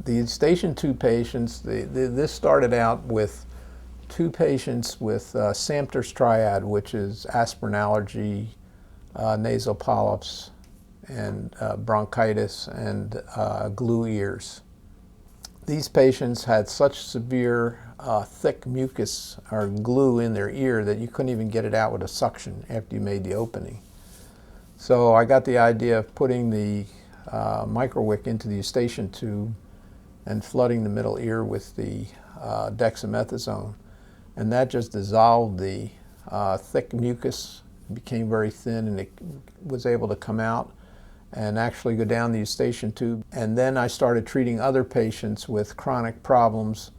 The Eustachian tube patients, this started out with 2 patients with Samter's triad, which is aspirin allergy, nasal polyps, and bronchitis, and glue ears. These patients had such severe thick mucus or glue in their ear that you couldn't even get it out with a suction after you made the opening. So I got the idea of putting the Microwick into the Eustachian tube and flooding the middle ear with the dexamethasone. And that just dissolved the thick mucus, became very thin, and it was able to come out and actually go down the Eustachian tube. And then I started treating other patients with chronic problems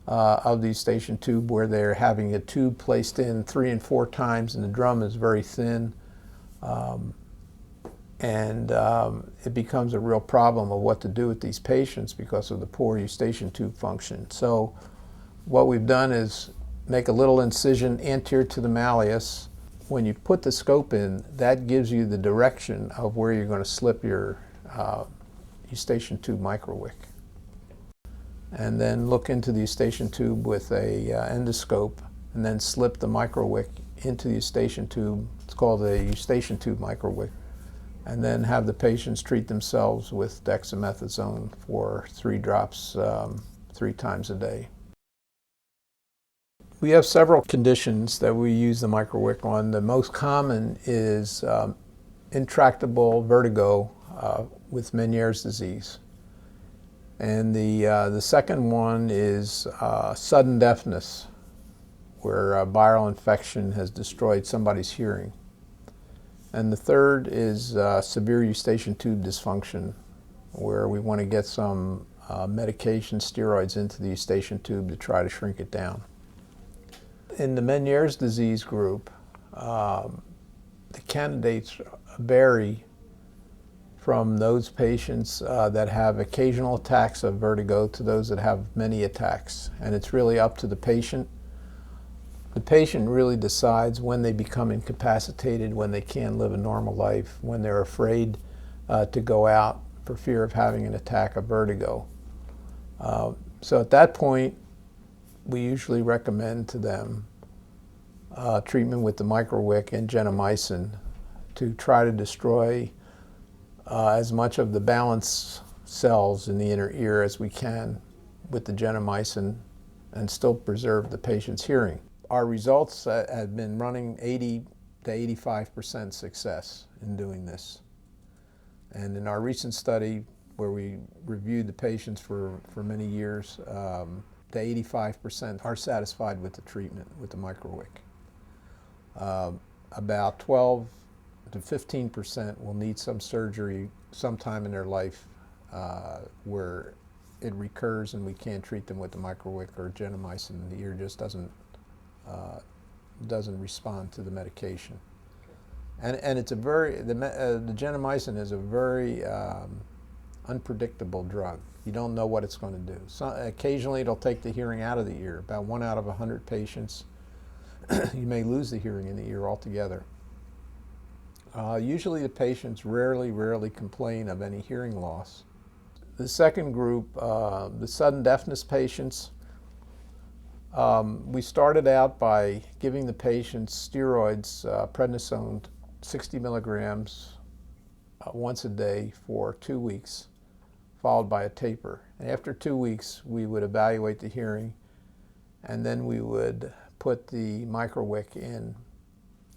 of the Eustachian tube, where they're having a tube placed in 3 and 4 times and the drum is very thin. It becomes a real problem of what to do with these patients because of the poor Eustachian tube function. So what we've done is make a little incision anterior to the malleus. When you put the scope in, that gives you the direction of where you're going to slip your Eustachian tube Microwick. And then look into the Eustachian tube with a endoscope, and then slip the Microwick into the Eustachian tube. It's called a Eustachian tube Microwick. And then have the patients treat themselves with dexamethasone for 3 drops 3 times a day. We have several conditions that we use the Microwick on. The most common is intractable vertigo with Meniere's disease. And the second one is sudden deafness, where a viral infection has destroyed somebody's hearing. And the third is severe Eustachian tube dysfunction, where we want to get some medication, steroids into the Eustachian tube to try to shrink it down. In the Meniere's disease group, the candidates vary from those patients that have occasional attacks of vertigo to those that have many attacks. And it's really up to the patient. The patient really decides when they become incapacitated, when they can't live a normal life, when they're afraid to go out for fear of having an attack of vertigo. So at that point, we usually recommend to them treatment with the Microwick and gentamicin to try to destroy as much of the balance cells in the inner ear as we can with the gentamicin and still preserve the patient's hearing. Our results have been running 80 to 85% success in doing this. And in our recent study, where we reviewed the patients for many years, the 85% are satisfied with the treatment with the Microwick. About 12 to 15% will need some surgery sometime in their life where it recurs and we can't treat them with the Microwick or gentamicin. The ear just doesn't respond to the medication. And it's a very, the gentamicin is a very unpredictable drug. You don't know what it's going to do. So, occasionally it'll take the hearing out of the ear. About 1 out of 100 patients, you may lose the hearing in the ear altogether. Usually the patients rarely complain of any hearing loss. The second group, the sudden deafness patients, we started out by giving the patients steroids, prednisone, 60 milligrams once a day for 2 weeks, followed by a taper. And after 2 weeks, we would evaluate the hearing, and then we would put the Microwick in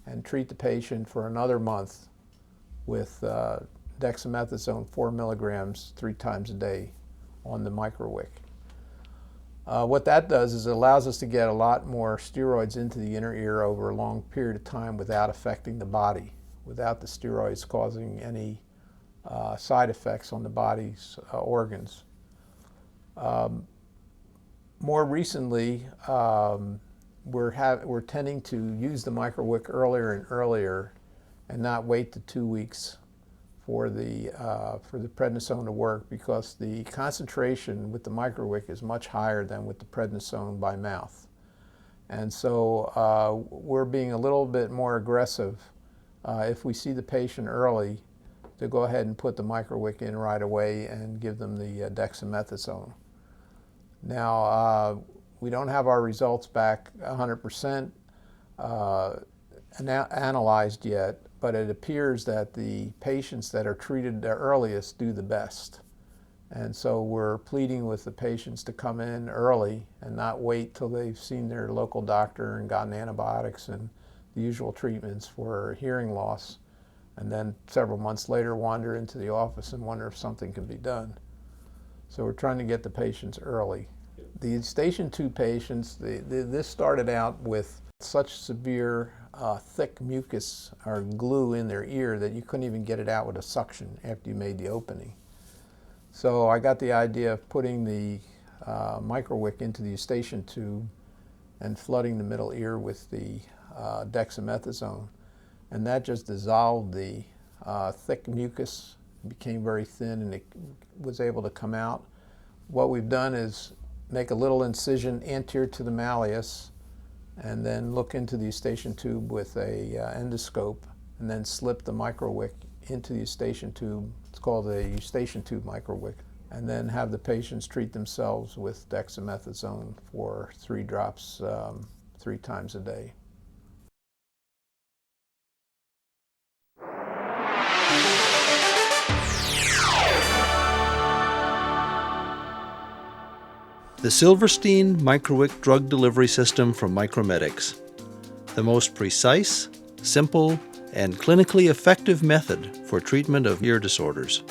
and treat the patient for another month with dexamethasone 4 milligrams 3 times a day on the Microwick. What that does is it allows us to get a lot more steroids into the inner ear over a long period of time without affecting the body, without the steroids causing any side effects on the body's organs. More recently, we're tending to use the Microwick earlier and earlier and not wait the 2 weeks for the prednisone to work, because the concentration with the Microwick is much higher than with the prednisone by mouth. And so we're being a little bit more aggressive if we see the patient early to go ahead and put the Microwick in right away and give them the dexamethasone. Now, we don't have our results back 100% analyzed yet, but it appears that the patients that are treated the earliest do the best. And so we're pleading with the patients to come in early and not wait till they've seen their local doctor and gotten antibiotics and the usual treatments for hearing loss, and then several months later wander into the office and wonder if something can be done. So we're trying to get the patients early. The Station 2 patients, this started out with such severe thick mucus or glue in their ear that you couldn't even get it out with a suction after you made the opening. So I got the idea of putting the Microwick into the Eustachian tube and flooding the middle ear with the dexamethasone. And that just dissolved the thick mucus, became very thin, and it was able to come out. What we've done is make a little incision anterior to the malleus and then look into the Eustachian tube with a endoscope and then slip the Microwick into the Eustachian tube. It's called the Eustachian tube Microwick. And then have the patients treat themselves with dexamethasone for 3 drops 3 times a day. The Silverstein Microwick drug delivery system from Micromedics. The most precise, simple, and clinically effective method for treatment of ear disorders.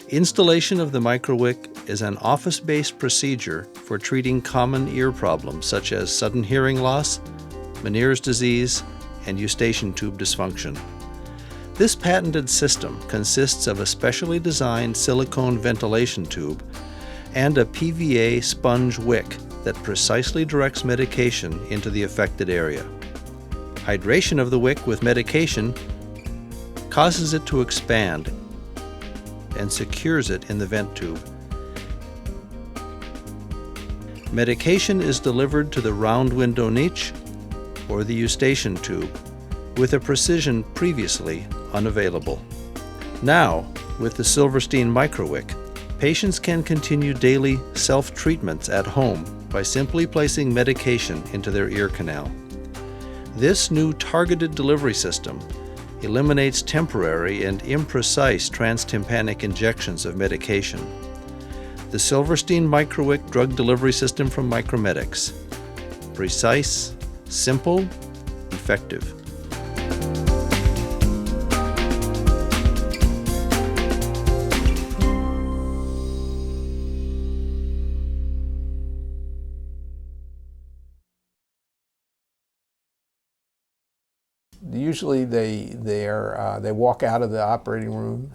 Installation of the Microwick is an office-based procedure for treating common ear problems such as sudden hearing loss, Meniere's disease, and Eustachian tube dysfunction. This patented system consists of a specially designed silicone ventilation tube and a PVA sponge wick that precisely directs medication into the affected area. Hydration of the wick with medication causes it to expand and secures it in the vent tube. Medication is delivered to the round window niche or the Eustachian tube with a precision previously unavailable. Now, with the Silverstein Microwick, patients can continue daily self-treatments at home by simply placing medication into their ear canal. This new targeted delivery system eliminates temporary and imprecise transtympanic injections of medication. The Silverstein Microwick drug delivery system from Micromedics. Precise, simple, effective. Usually they walk out of the operating room,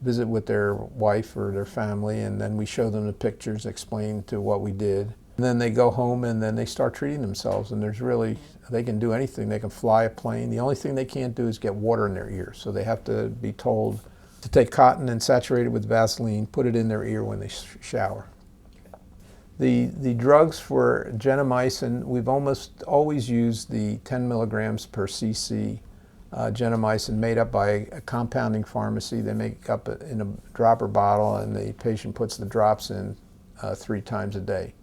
visit with their wife or their family, and then we show them the pictures, explain to what we did. And then they go home and then they start treating themselves, and they can do anything. They can fly a plane. The only thing they can't do is get water in their ear. So they have to be told to take cotton and saturate it with Vaseline, put it in their ear when they shower. The drugs for gentamicin, we've almost always used the 10 milligrams per cc gentamicin made up by a compounding pharmacy. They make up in a dropper bottle, and the patient puts the drops in 3 times a day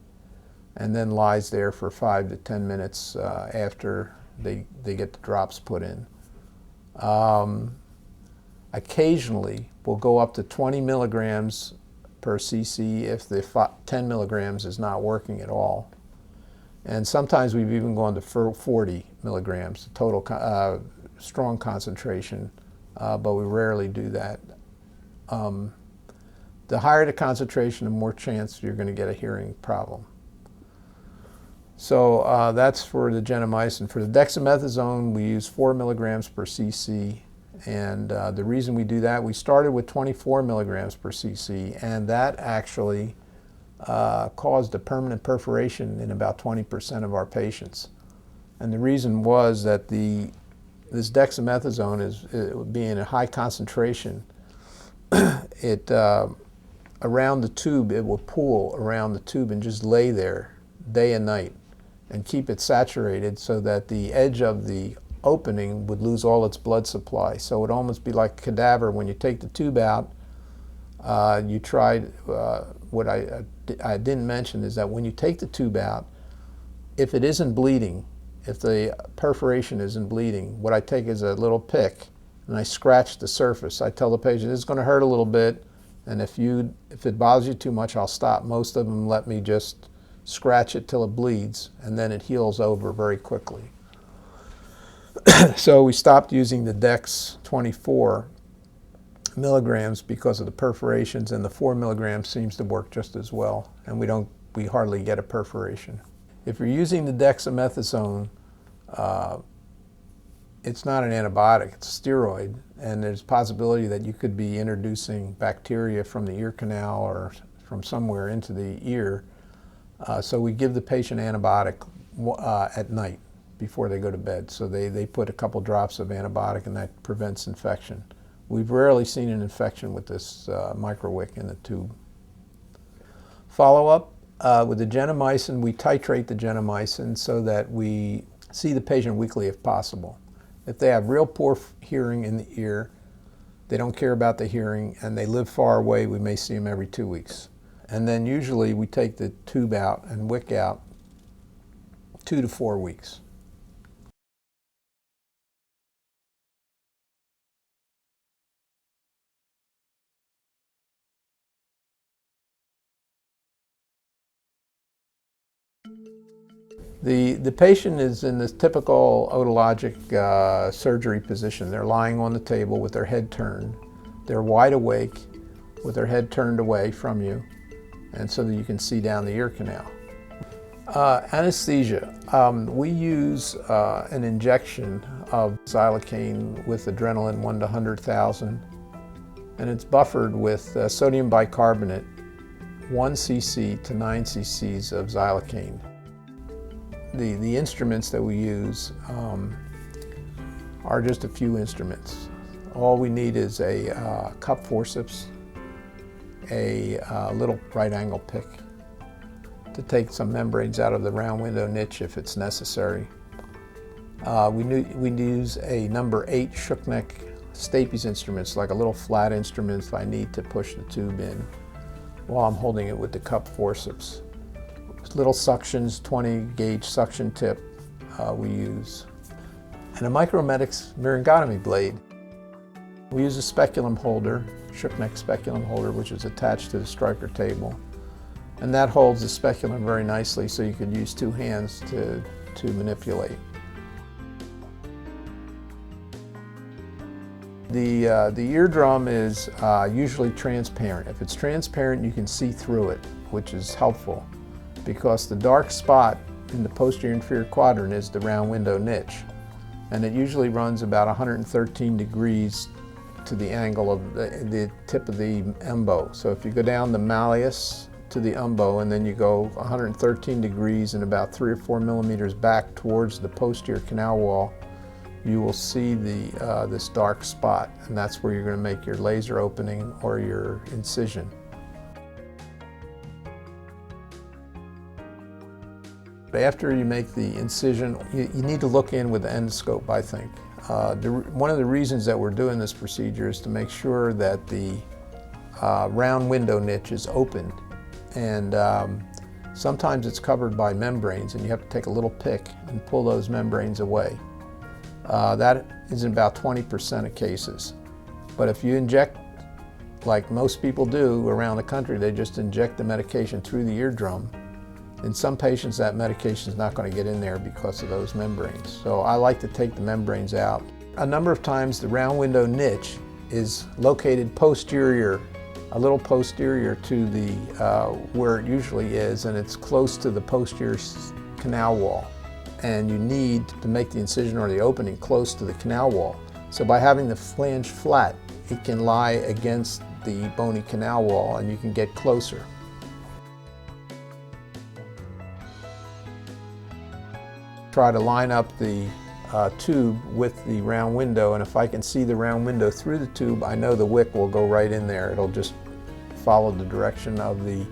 and then lies there for 5 to 10 minutes after they get the drops put in. Occasionally, we'll go up to 20 milligrams per cc if the 10 milligrams is not working at all. And sometimes we've even gone to 40 milligrams, total strong concentration, but we rarely do that. The higher the concentration, the more chance you're going to get a hearing problem. So that's for the gentamicin. For the dexamethasone, we use 4 milligrams per cc. And the reason we do that, we started with 24 milligrams per cc, and that actually caused a permanent perforation in about 20% of our patients. And the reason was that this dexamethasone is being a high concentration. Around the tube, it will pool around the tube and just lay there day and night and keep it saturated so that the edge of the opening would lose all its blood supply. So it would almost be like a cadaver. When you take the tube out, you tried, what I didn't mention is that when you take the tube out, if it isn't bleeding, if the perforation isn't bleeding, what I take is a little pick and I scratch the surface. I tell the patient, it's going to hurt a little bit, and if it bothers you too much, I'll stop. Most of them let me just scratch it till it bleeds, and then it heals over very quickly. So we stopped using the Dex 24 milligrams because of the perforations, and the 4 milligrams seems to work just as well, and we hardly get a perforation. If you're using the dexamethasone, it's not an antibiotic, it's a steroid, and there's a possibility that you could be introducing bacteria from the ear canal or from somewhere into the ear. So we give the patient antibiotic at night before they go to bed. So they put a couple drops of antibiotic, and that prevents infection. We've rarely seen an infection with this Microwick in the tube. Follow-up with the gentamicin, we titrate the gentamicin so that we see the patient weekly if possible. If they have real poor hearing in the ear, they don't care about the hearing, and they live far away, we may see them every 2 weeks. And then usually we take the tube out and wick out 2 to 4 weeks. The patient is in this typical otologic surgery position. They're lying on the table with their head turned. They're wide awake with their head turned away from you, and so that you can see down the ear canal. Anesthesia. We use an injection of xylocaine with adrenaline 1 to 100,000, and it's buffered with sodium bicarbonate, 1 cc to 9 cc's of xylocaine. The instruments that we use are just a few instruments. All we need is a cup forceps, a little right angle pick to take some membranes out of the round window niche if it's necessary. We use a number 8 Shookneck Stapes instruments, like a little flat instrument if I need to push the tube in while I'm holding it with the cup forceps. Little suctions, 20 gauge suction tip we use. And a Micromedics myringotomy blade. We use a speculum holder, Shookneck speculum holder, which is attached to the striker table. And that holds the speculum very nicely, so you could use 2 hands to manipulate. The eardrum is usually transparent. If it's transparent, you can see through it, which is helpful, because the dark spot in the posterior inferior quadrant is the round window niche, and it usually runs about 113 degrees to the angle of the tip of the umbo. So if you go down the malleus to the umbo and then you go 113 degrees and about 3 or 4 millimeters back towards the posterior canal wall, you will see this dark spot, and that's where you're going to make your laser opening or your incision. After you make the incision, you need to look in with the endoscope, I think. One of the reasons that we're doing this procedure is to make sure that the round window niche is opened. And sometimes it's covered by membranes, and you have to take a little pick and pull those membranes away. That is in about 20% of cases. But if you inject, like most people do around the country, they just inject the medication through the eardrum. In some patients, that medication is not going to get in there because of those membranes. So I like to take the membranes out. A number of times the round window niche is located posterior, a little posterior to the where it usually is, and it's close to the posterior canal wall. And you need to make the incision or the opening close to the canal wall. So by having the flange flat, it can lie against the bony canal wall and you can get closer. Try to line up the tube with the round window, and if I can see the round window through the tube, I know the wick will go right in there. It'll just follow the direction of the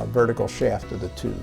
vertical shaft of the tube.